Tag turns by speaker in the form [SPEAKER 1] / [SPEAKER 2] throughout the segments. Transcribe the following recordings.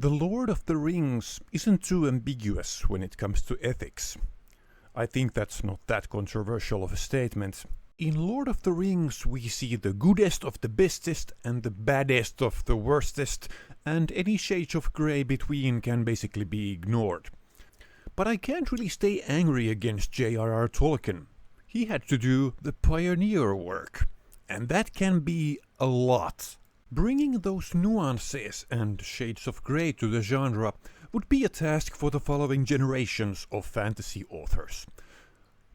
[SPEAKER 1] The Lord of the Rings isn't too ambiguous when it comes to ethics. I think that's not that controversial of a statement. In Lord of the Rings we see the goodest of the bestest and the baddest of the worstest, and any shades of grey between can basically be ignored. But I can't really stay angry against J.R.R. Tolkien. He had to do the pioneer work, and that can be a lot. Bringing those nuances and shades of grey to the genre would be a task for the following generations of fantasy authors.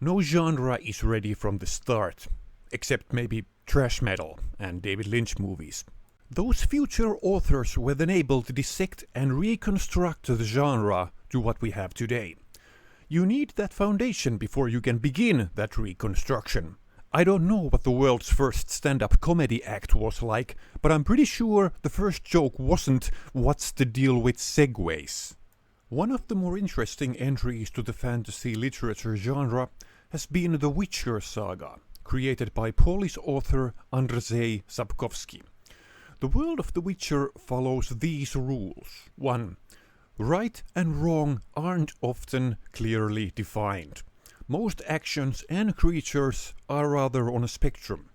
[SPEAKER 1] No genre is ready from the start, except maybe thrash metal and David Lynch movies. Those future authors were then able to dissect and reconstruct the genre to what we have today. You need that foundation before you can begin that reconstruction. I don't know what the world's first stand-up comedy act was like, but I'm pretty sure the first joke wasn't "what's the deal with segways?" One of the more interesting entries to the fantasy literature genre has been the Witcher saga, created by Polish author Andrzej Sapkowski. The world of The Witcher follows these rules. 1. Right and wrong aren't often clearly defined. Most actions and creatures are rather on a spectrum.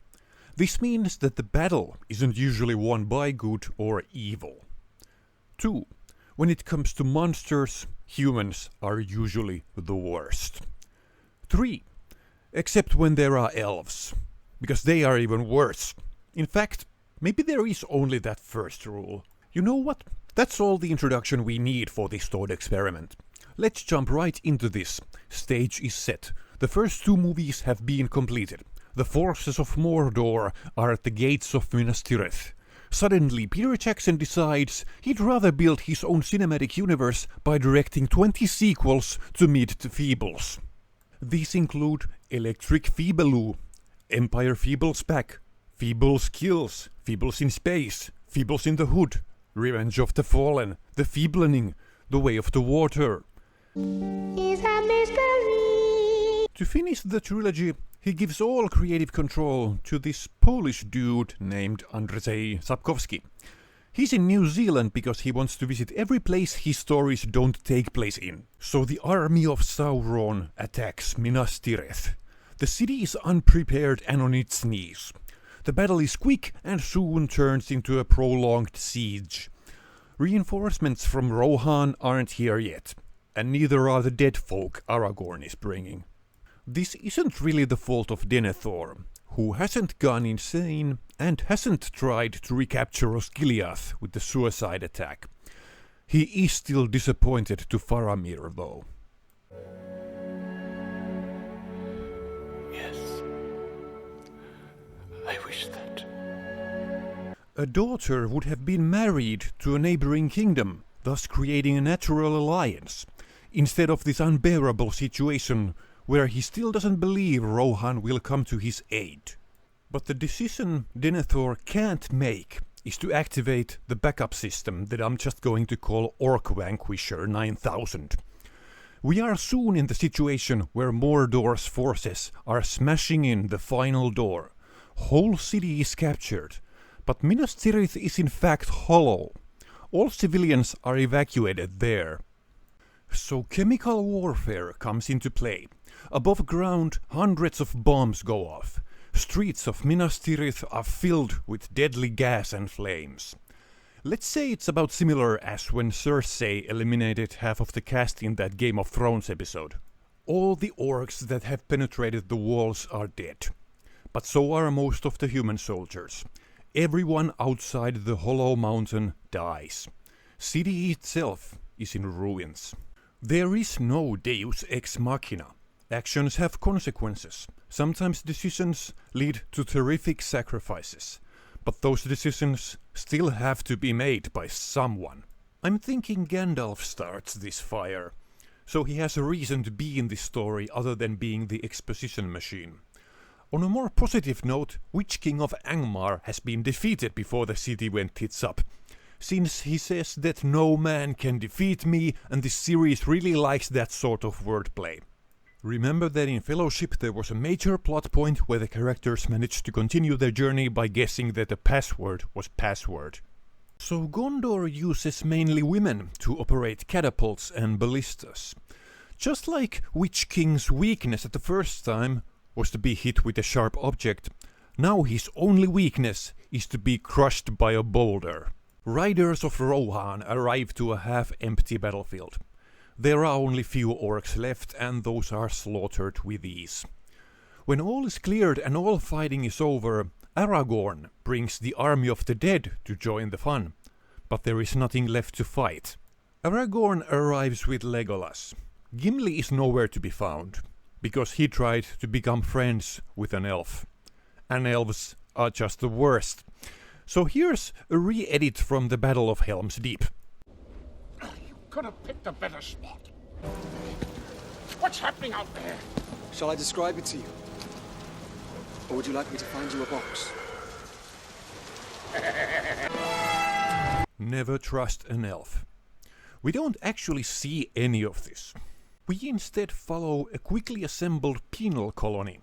[SPEAKER 1] This means that the battle isn't usually won by good or evil. 2. When it comes to monsters, humans are usually the worst. 3. Except when there are elves, because they are even worse. In fact, maybe there is only that first rule. You know what? That's all the introduction we need for this thought experiment. Let's jump right into this. Stage is set. The first 2 movies have been completed. The forces of Mordor are at the gates of Minas Tirith. Suddenly, Peter Jackson decides he'd rather build his own cinematic universe by directing 20 sequels to meet the Feebles. These include Electric Feebaloo, Empire Feebles Back, Feebles Kills, Feebles in Space, Feebles in the Hood, Revenge of the Fallen, The Feeblening, The Way of the Water. Is a mystery. To finish the trilogy, he gives all creative control to this Polish dude named Andrzej Sapkowski. He's in New Zealand because he wants to visit every place his stories don't take place in. So the army of Sauron attacks Minas Tirith. The city is unprepared and on its knees. The battle is quick and soon turns into a prolonged siege. Reinforcements from Rohan aren't here yet, and neither are the dead folk Aragorn is bringing. This isn't really the fault of Denethor, who hasn't gone insane and hasn't tried to recapture Osgiliath with the suicide attack. He is still disappointed to Faramir, though.
[SPEAKER 2] Yes. I wish that.
[SPEAKER 1] A daughter would have been married to a neighboring kingdom, thus creating a natural alliance, instead of this unbearable situation where he still doesn't believe Rohan will come to his aid. But the decision Denethor can't make is to activate the backup system that I'm just going to call Orc Vanquisher 9000. We are soon in the situation where Mordor's forces are smashing in the final door. Whole city is captured, but Minas Tirith is in fact hollow. All civilians are evacuated there. So chemical warfare comes into play. Above ground, hundreds of bombs go off. Streets of Minas Tirith are filled with deadly gas and flames. Let's say it's about similar as when Cersei eliminated half of the cast in that Game of Thrones episode. All the orcs that have penetrated the walls are dead. But so are most of the human soldiers. Everyone outside the Hollow Mountain dies. City itself is in ruins. There is no Deus Ex Machina. Actions have consequences. Sometimes decisions lead to terrific sacrifices. But those decisions still have to be made by someone. I'm thinking Gandalf starts this fire, so he has a reason to be in this story other than being the exposition machine. On a more positive note, Witch King of Angmar has been defeated before the city went tits up. Since he says that no man can defeat me, and this series really likes that sort of wordplay. Remember that in Fellowship there was a major plot point where the characters managed to continue their journey by guessing that the password was password. So Gondor uses mainly women to operate catapults and ballistas. Just like Witch King's weakness at the first time was to be hit with a sharp object, now his only weakness is to be crushed by a boulder. Riders of Rohan arrive to a half-empty battlefield. There are only few orcs left, and those are slaughtered with ease. When all is cleared and all fighting is over, Aragorn brings the army of the dead to join the fun. But there is nothing left to fight. Aragorn arrives with Legolas. Gimli is nowhere to be found, because he tried to become friends with an elf. And elves are just the worst. So here's a re-edit from the Battle of Helm's Deep.
[SPEAKER 2] You could have picked a better spot. What's happening out there?
[SPEAKER 3] Shall I describe it to you? Or would you like me to find you a box?
[SPEAKER 1] Never trust an elf. We don't actually see any of this. We instead follow a quickly assembled penal colony.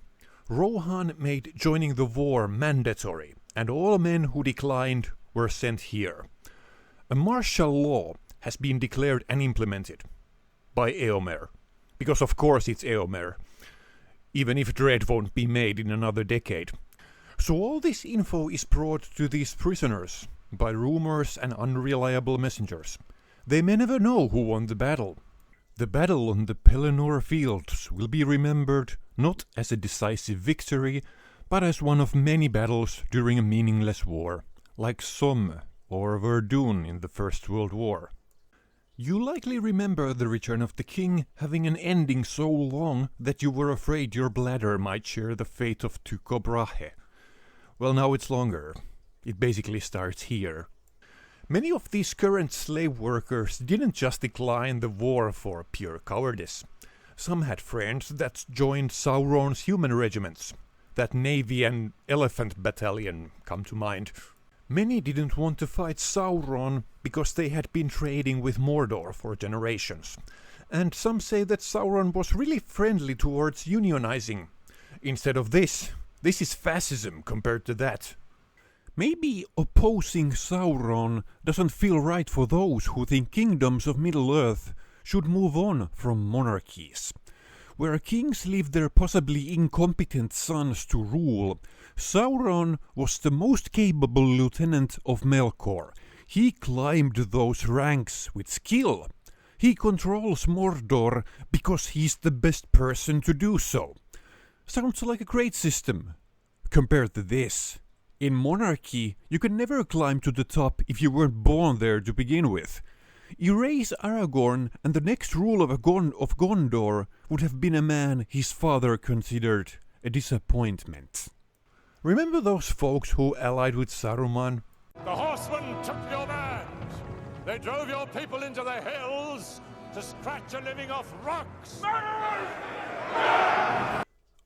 [SPEAKER 1] Rohan made joining the war mandatory, and all men who declined were sent here. A martial law has been declared and implemented by Eomer, because of course it's Eomer, even if Dread won't be made in another decade. So all this info is brought to these prisoners by rumors and unreliable messengers. They may never know who won the battle. The battle on the Pelennor fields will be remembered not as a decisive victory, but as one of many battles during a meaningless war, like Somme or Verdun in the First World War. You likely remember the Return of the King having an ending so long that you were afraid your bladder might share the fate of Tycho Brahe. Well, now it's longer. It basically starts here. Many of these current slave workers didn't just decline the war for pure cowardice. Some had friends that joined Sauron's human regiments. That Navy and Elephant Battalion come to mind. Many didn't want to fight Sauron because they had been trading with Mordor for generations. And some say that Sauron was really friendly towards unionizing. Instead of this is fascism compared to that. Maybe opposing Sauron doesn't feel right for those who think kingdoms of Middle-earth should move on from monarchies. Where kings leave their possibly incompetent sons to rule, Sauron was the most capable lieutenant of Melkor. He climbed those ranks with skill. He controls Mordor because he's the best person to do so. Sounds like a great system. Compared to this, in monarchy, you can never climb to the top if you weren't born there to begin with. Erase Aragorn and the next ruler of Gondor would have been a man his father considered a disappointment. Remember those folks who allied with Saruman?
[SPEAKER 2] The horsemen took your land. They drove your people into the hills to scratch a living off rocks.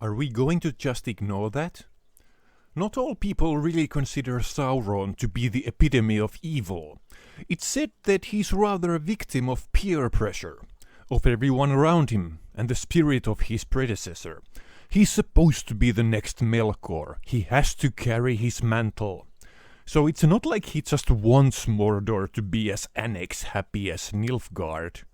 [SPEAKER 1] Are we going to just ignore that? Not all people really consider Sauron to be the epitome of evil. It's said that he's rather a victim of peer pressure, of everyone around him, and the spirit of his predecessor. He's supposed to be the next Melkor. He has to carry his mantle. So it's not like he just wants Mordor to be as annex-happy as Nilfgaard.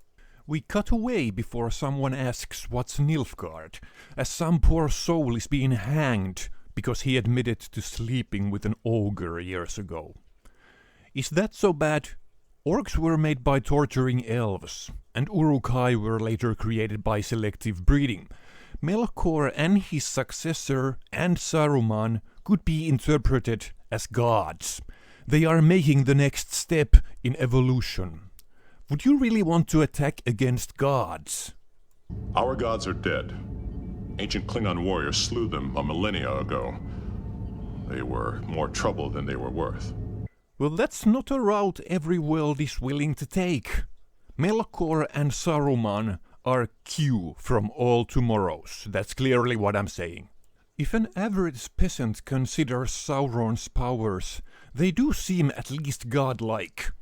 [SPEAKER 1] We cut away before someone asks what's Nilfgaard, as some poor soul is being hanged because he admitted to sleeping with an ogre years ago. Is that so bad? Orcs were made by torturing elves, and Uruk-hai were later created by selective breeding. Melkor and his successor and Saruman could be interpreted as gods. They are making the next step in evolution. Would you really want to attack against gods?
[SPEAKER 4] Our gods are dead. Ancient Klingon warriors slew them a millennia ago. They were more trouble than they were worth.
[SPEAKER 1] Well, that's not a route every world is willing to take. Melkor and Saruman are Q from all tomorrows. That's clearly what I'm saying. If an average peasant considers Sauron's powers, they do seem at least godlike.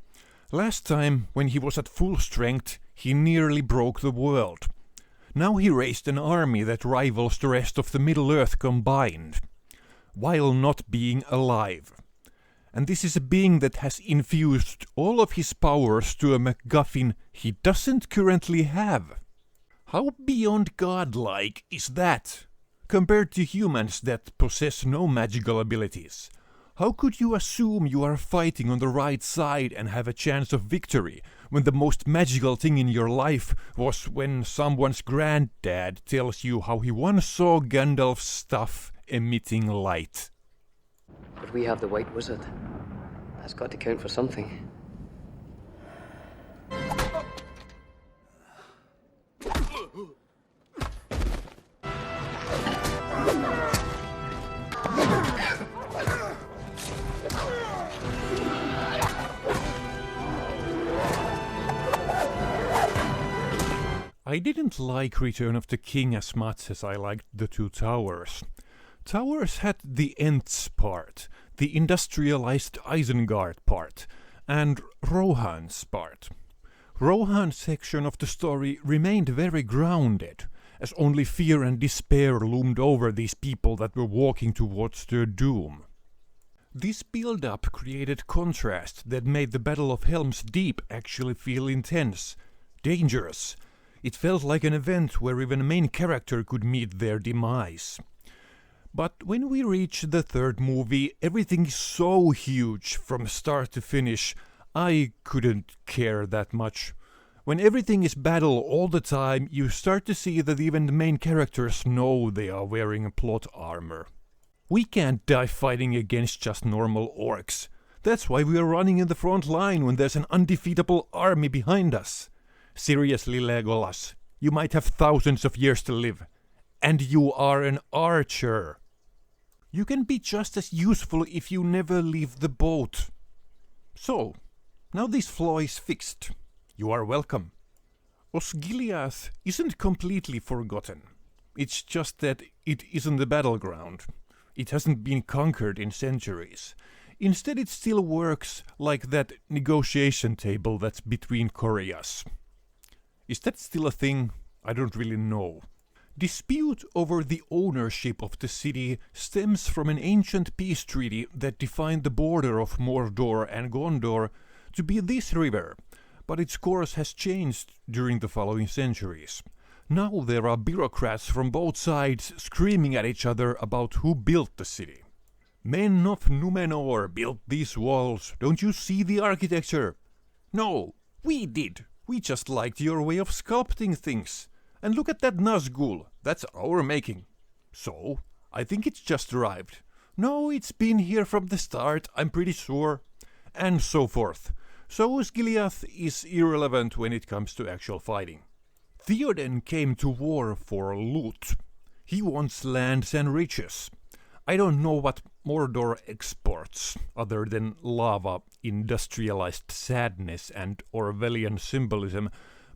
[SPEAKER 1] Last time, when he was at full strength, he nearly broke the world. Now he raised an army that rivals the rest of the Middle-earth combined, while not being alive. And this is a being that has infused all of his powers to a MacGuffin he doesn't currently have. How beyond godlike is that, compared to humans that possess no magical abilities? How could you assume you are fighting on the right side and have a chance of victory, when the most magical thing in your life was when someone's granddad tells you how he once saw Gandalf's staff emitting light?
[SPEAKER 5] But we have the White Wizard. That's got to count for something.
[SPEAKER 1] I didn't like Return of the King as much as I liked The Two Towers. Towers had the Ents part, the industrialized Isengard part, and Rohan's part. Rohan's section of the story remained very grounded, as only fear and despair loomed over these people that were walking towards their doom. This build-up created contrast that made the Battle of Helm's Deep actually feel intense, dangerous. It felt like an event where even a main character could meet their demise. But when we reach the third movie, everything is so huge from start to finish, I couldn't care that much. When everything is battle all the time, you start to see that even the main characters know they are wearing plot armor. We can't die fighting against just normal orcs. That's why we are running in the front line when there's an undefeatable army behind us. Seriously, Legolas, you might have thousands of years to live. And you are an archer. You can be just as useful if you never leave the boat. So, now this flaw is fixed. You are welcome. Osgiliath isn't completely forgotten. It's just that it isn't the battleground. It hasn't been conquered in centuries. Instead, it still works like that negotiation table that's between Koreas. Is that still a thing? I don't really know. Dispute over the ownership of the city stems from an ancient peace treaty that defined the border of Mordor and Gondor to be this river, but its course has changed during the following centuries. Now there are bureaucrats from both sides screaming at each other about who built the city. Men of Numenor built these walls. Don't you see the architecture? No, we did. We just liked your way of sculpting things. And look at that Nazgul. That's our making. So, I think it's just arrived. No, it's been here from the start, I'm pretty sure. And so forth. So Osgiliath is irrelevant when it comes to actual fighting. Theoden came to war for loot. He wants lands and riches. I don't know what Mordor exports, other than lava, industrialized sadness and Orwellian symbolism,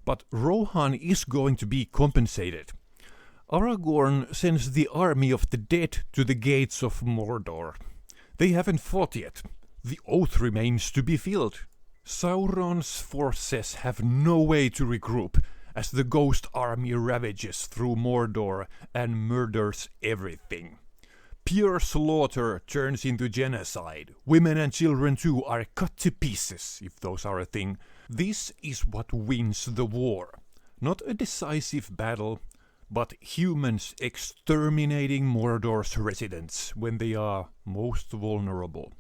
[SPEAKER 1] but Rohan is going to be compensated. Aragorn sends the army of the dead to the gates of Mordor. They haven't fought yet. The oath remains to be filled. Sauron's forces have no way to regroup, as the ghost army ravages through Mordor and murders everything. Pure slaughter turns into genocide. Women and children too are cut to pieces, if those are a thing. This is what wins the war. Not a decisive battle, but humans exterminating Mordor's residents when they are most vulnerable.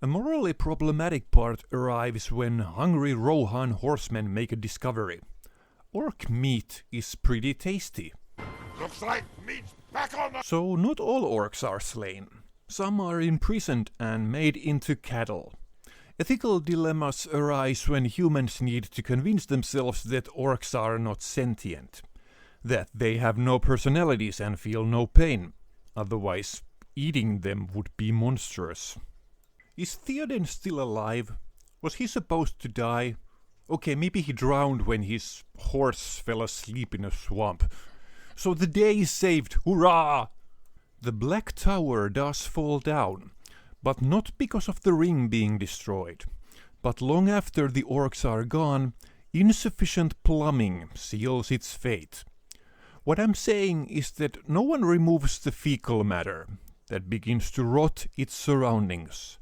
[SPEAKER 1] A morally problematic part arrives when hungry Rohan horsemen make a discovery. Orc meat is pretty tasty.
[SPEAKER 2] Looks like meat's back on the...
[SPEAKER 1] So not all orcs are slain. Some are imprisoned and made into cattle. Ethical dilemmas arise when humans need to convince themselves that orcs are not sentient, that they have no personalities and feel no pain. Otherwise, eating them would be monstrous. Is Theoden still alive? Was he supposed to die? Okay, maybe he drowned when his horse fell asleep in a swamp. So the day is saved, hurrah! The Black Tower does fall down, but not because of the ring being destroyed. But long after the orcs are gone, insufficient plumbing seals its fate. What I'm saying is that no one removes the fecal matter that begins to rot its surroundings.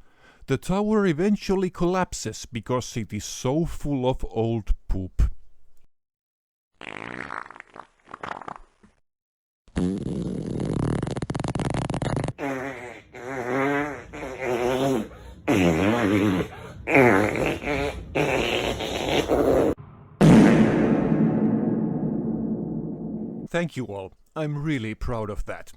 [SPEAKER 1] the tower eventually collapses because it is so full of old poop. Thank you all. I'm really proud of that.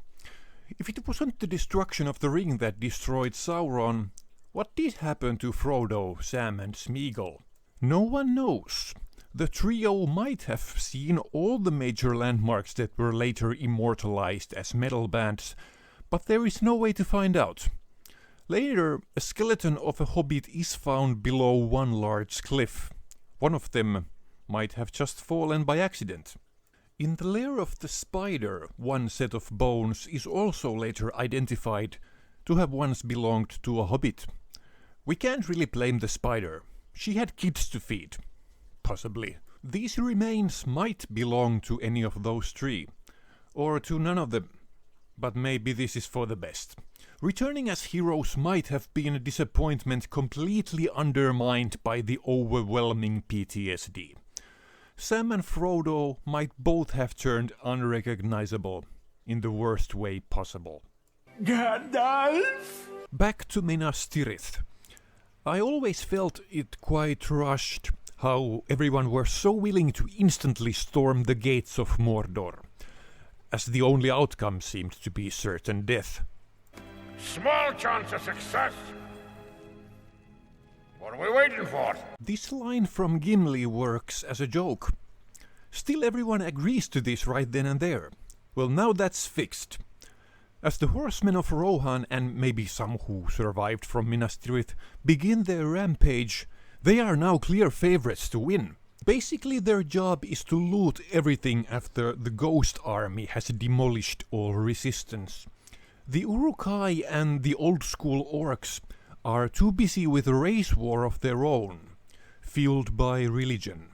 [SPEAKER 1] If it wasn't the destruction of the ring that destroyed Sauron, what did happen to Frodo, Sam and Smeagol? No one knows. The trio might have seen all the major landmarks that were later immortalized as metal bands, but there is no way to find out. Later, a skeleton of a hobbit is found below one large cliff. One of them might have just fallen by accident. In the lair of the spider, one set of bones is also later identified to have once belonged to a hobbit. We can't really blame the spider. She had kids to feed. Possibly. These remains might belong to any of those three, or to none of them. But maybe this is for the best. Returning as heroes might have been a disappointment completely undermined by the overwhelming PTSD. Sam and Frodo might both have turned unrecognizable in the worst way possible.
[SPEAKER 2] Gandalf?
[SPEAKER 1] Back to Minas Tirith. I always felt it quite rushed how everyone were so willing to instantly storm the gates of Mordor, as the only outcome seemed to be certain death.
[SPEAKER 2] Small chance of success. What are we waiting for?
[SPEAKER 1] This line from Gimli works as a joke. Still everyone agrees to this right then and there. Well, now that's fixed. As the horsemen of Rohan and maybe some who survived from Minas Tirith begin their rampage, they are now clear favorites to win. Basically their job is to loot everything after the Ghost Army has demolished all resistance. The Uruk-hai and the old school orcs are too busy with a race war of their own, fueled by religion.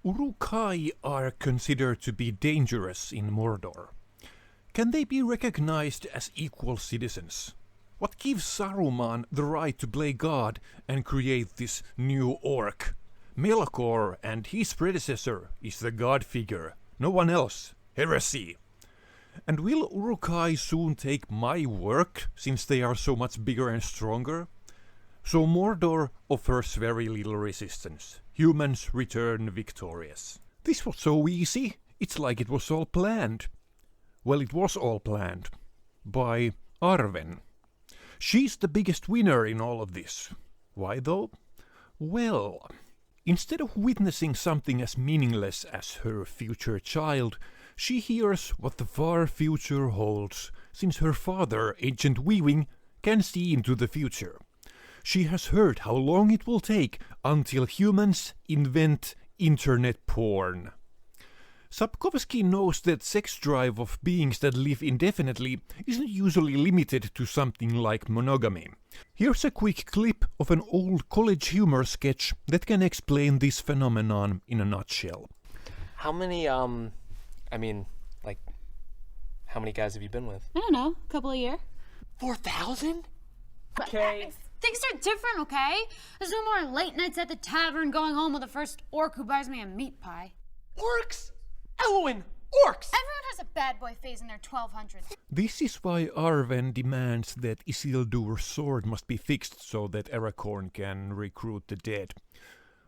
[SPEAKER 1] Uruk-hai are considered to be dangerous in Mordor. Can they be recognized as equal citizens? What gives Saruman the right to play God and create this new orc? Melkor and his predecessor is the god figure, no one else. Heresy. And will Uruk-hai soon take my work, since they are so much bigger and stronger? So Mordor offers very little resistance. Humans return victorious. This was so easy. It's like it was all planned. Well, it was all planned. By Arwen. She's the biggest winner in all of this. Why though? Well, instead of witnessing something as meaningless as her future child, she hears what the far future holds, since her father, Ancient Weaving, can see into the future. She has heard how long it will take until humans invent internet porn. Sapkowski knows that sex drive of beings that live indefinitely isn't usually limited to something like monogamy. Here's a quick clip of an old college humor sketch that can explain this phenomenon in a nutshell.
[SPEAKER 6] How many, how many guys have you been with?
[SPEAKER 7] I don't know, a couple a year.
[SPEAKER 6] 4,000? Okay.
[SPEAKER 7] Things are different, okay? There's no more late nights at the tavern going home with the first orc who buys me a meat pie.
[SPEAKER 6] Orcs? Elwyn! Orcs!
[SPEAKER 7] Everyone has a bad boy phase in their 1200s.
[SPEAKER 1] This is why Arwen demands that Isildur's sword must be fixed so that Aragorn can recruit the dead.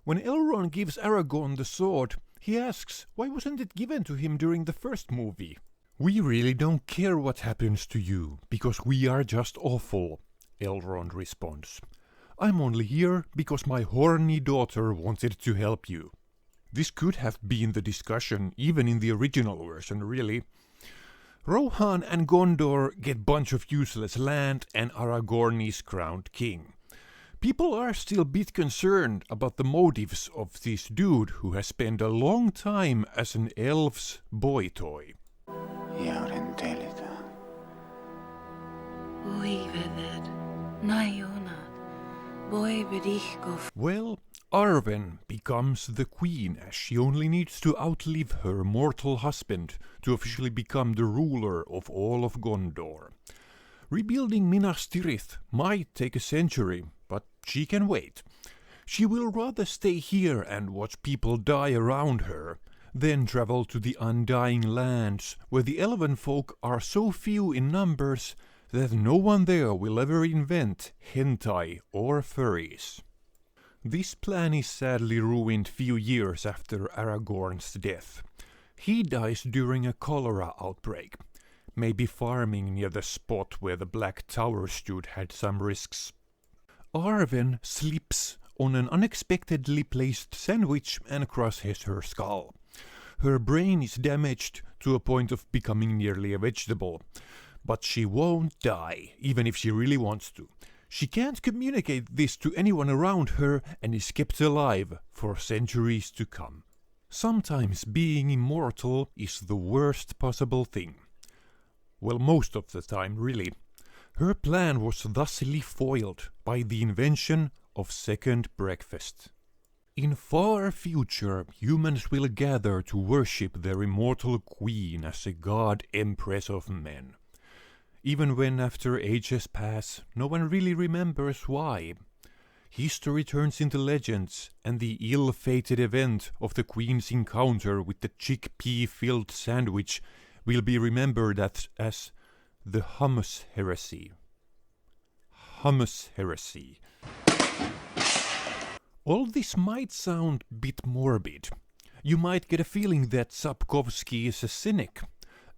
[SPEAKER 1] When Elrond gives Aragorn the sword, he asks why wasn't it given to him during the first movie? We really don't care what happens to you, because we are just awful, Elrond responds. I'm only here because my horny daughter wanted to help you. This could have been the discussion even in the original version, really. Rohan and Gondor get bunch of useless land and Aragorn is crowned king. People are still a bit concerned about the motives of this dude who has spent a long time as an elf's boy toy. Well, Arwen becomes the queen as she only needs to outlive her mortal husband to officially become the ruler of all of Gondor. Rebuilding Minas Tirith might take a century, but she can wait. She will rather stay here and watch people die around her, than travel to the Undying Lands, where the elven folk are so few in numbers that no one there will ever invent hentai or furries. This plan is sadly ruined few years after Aragorn's death. He dies during a cholera outbreak. Maybe farming near the spot where the Black Tower stood had some risks. Arwen slips on an unexpectedly placed sandwich and crushes her skull. Her brain is damaged to a point of becoming nearly a vegetable. But she won't die, even if she really wants to. She can't communicate this to anyone around her and is kept alive for centuries to come. Sometimes being immortal is the worst possible thing. Well, most of the time, really. Her plan was thusly foiled by the invention of second breakfast. In far future, humans will gather to worship their immortal queen as a god empress of men. Even when after ages pass, no one really remembers why. History turns into legends, and the ill-fated event of the queen's encounter with the chickpea-filled sandwich will be remembered as the hummus heresy. Hummus heresy. All this might sound a bit morbid. You might get a feeling that Sapkowski is a cynic,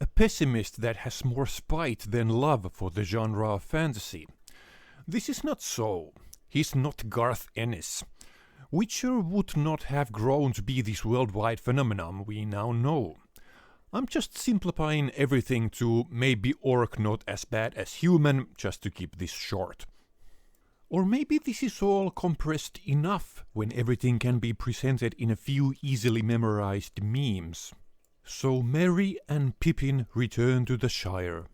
[SPEAKER 1] a pessimist that has more spite than love for the genre of fantasy. This is not so. He's not Garth Ennis. Witcher would not have grown to be this worldwide phenomenon we now know. I'm just simplifying everything to maybe orc not as bad as human, just to keep this short. Or maybe this is all compressed enough when everything can be presented in a few easily memorized memes. So Merry and Pippin return to the Shire.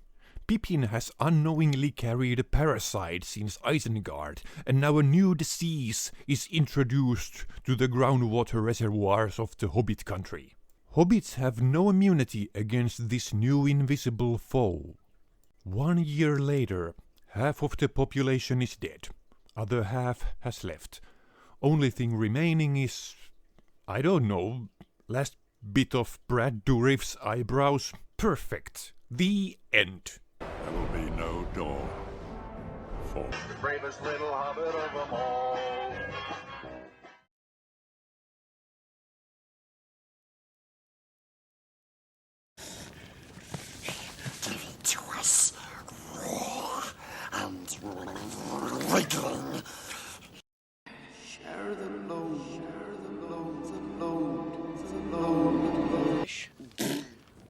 [SPEAKER 1] Pippin has unknowingly carried a parasite since Isengard, and now a new disease is introduced to the groundwater reservoirs of the Hobbit country. Hobbits have no immunity against this new invisible foe. 1 year later, half of the population is dead. Other half has left. Only thing remaining is, I don't know, last bit of Brad Dourif's eyebrows. Perfect. The end.
[SPEAKER 2] There will be no door for
[SPEAKER 8] the bravest little hobbit of them all.